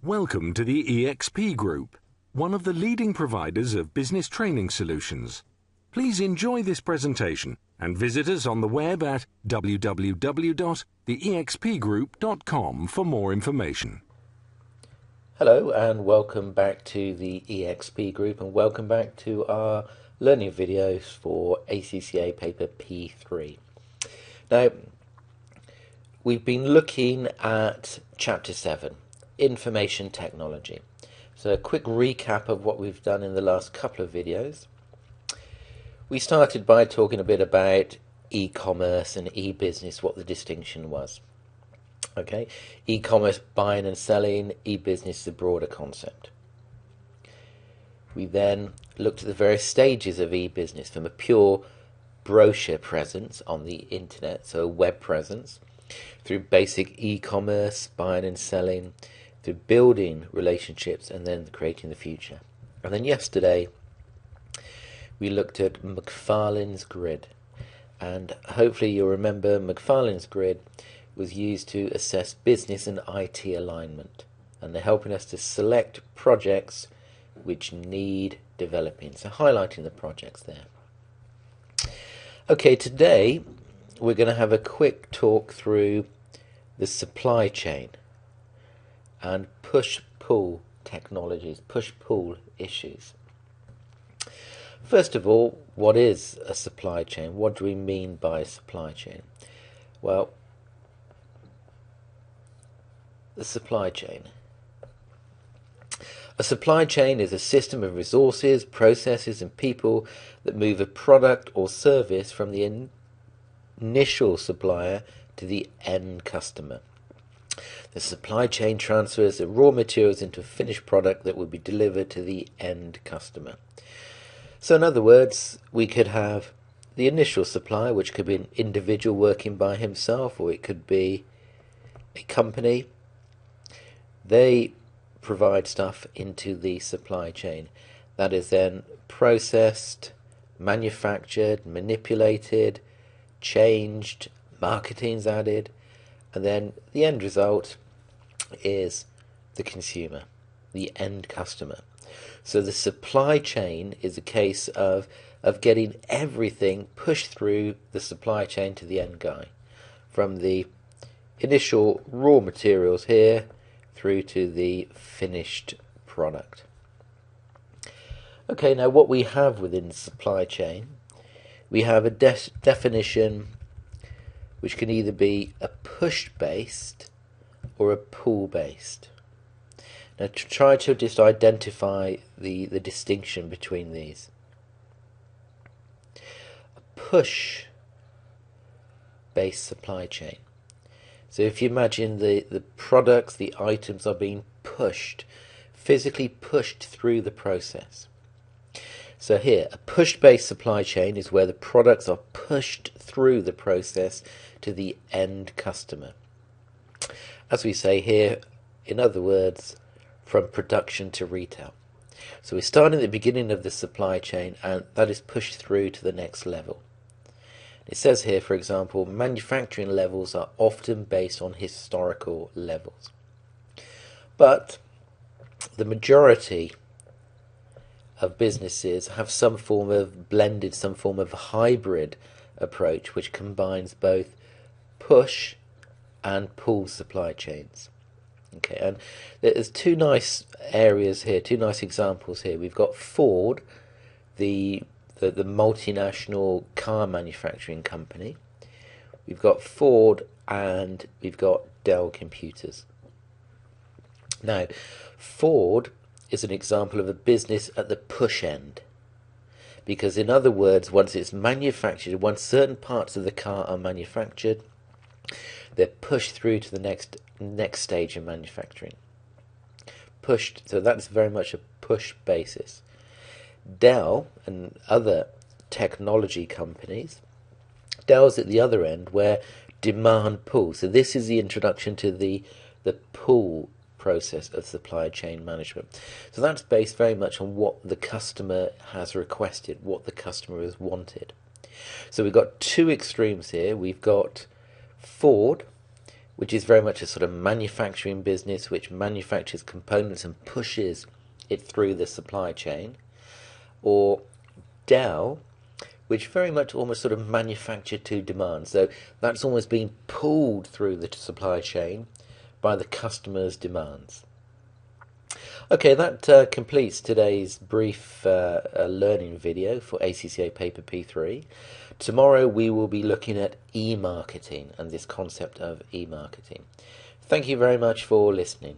Welcome to the EXP Group, one of the leading providers of business training solutions. Please enjoy this presentation and visit us on the web at www.theexpgroup.com for more information. Hello and welcome back to the EXP Group and welcome back to our learning videos for ACCA paper P3. Now, we've been looking at Chapter 7, Information Technology. So a quick recap of what we've done in the last couple of videos. We started by talking a bit about e-commerce and e-business, what the distinction was. Okay, e-commerce, buying and selling, e-business, the broader concept. We then looked at the various stages of e-business, from a pure brochure presence on the internet, so a web presence, through basic e-commerce, buying and selling, through building relationships, and then creating the future. And then yesterday we looked at Macfarlane's grid, and hopefully you'll remember Macfarlane's grid was used to assess business and IT alignment, and they're helping us to select projects which need developing, so highlighting the projects there. Okay, today we're going to have a quick talk through the supply chain and push-pull technologies, push-pull issues. First of all, what is a supply chain? What do we mean by a supply chain? Well, the supply chain. A supply chain is a system of resources, processes, and people that move a product or service from the initial supplier to the end customer. The supply chain transfers the raw materials into a finished product that will be delivered to the end customer. So in other words, we could have the initial supplier, which could be an individual working by himself, or it could be a company. They provide stuff into the supply chain that is then processed, manufactured, manipulated, changed, marketing's added, and then the end result is the consumer, the end customer. So the supply chain is a case of getting everything pushed through the supply chain to the end guy, from the initial raw materials here through to the finished product. Okay, now what we have within the supply chain, we have a definition which can either be a push-based or a pull-based. Now to try to just identify the distinction between these. A push-based supply chain. So if you imagine the products, the items are being pushed, physically pushed through the process. So here, a push-based supply chain is where the products are pushed through the process to the end customer. As we say here, in other words, from production to retail. So we're starting at the beginning of the supply chain, and that is pushed through to the next level. It says here, for example, manufacturing levels are often based on historical levels. But the majority of businesses have some form of blended, some form of hybrid approach which combines both push and pull supply chains. Okay, and there's two nice areas here, two nice examples here. We've got Ford, the multinational car manufacturing company. We've got Ford and we've got Dell Computers. Now, Ford is an example of a business at the push end, because in other words, once it's manufactured, once certain parts of the car are manufactured, they're pushed through to the next stage of manufacturing. Pushed, so that's very much a push basis. Dell and other technology companies, Dell's at the other end where demand pull. So this is the introduction to the pull process of supply chain management. So that's based very much on what the customer has requested, what the customer has wanted. So we've got two extremes here. We've got Ford, which is very much a sort of manufacturing business which manufactures components and pushes it through the supply chain, or Dell, which very much almost sort of manufacture to demand. So that's almost being pulled through the supply chain by the customer's demands. Okay, that completes today's brief learning video for ACCA Paper P3. Tomorrow we will be looking at e-marketing and this concept of e-marketing. Thank you very much for listening.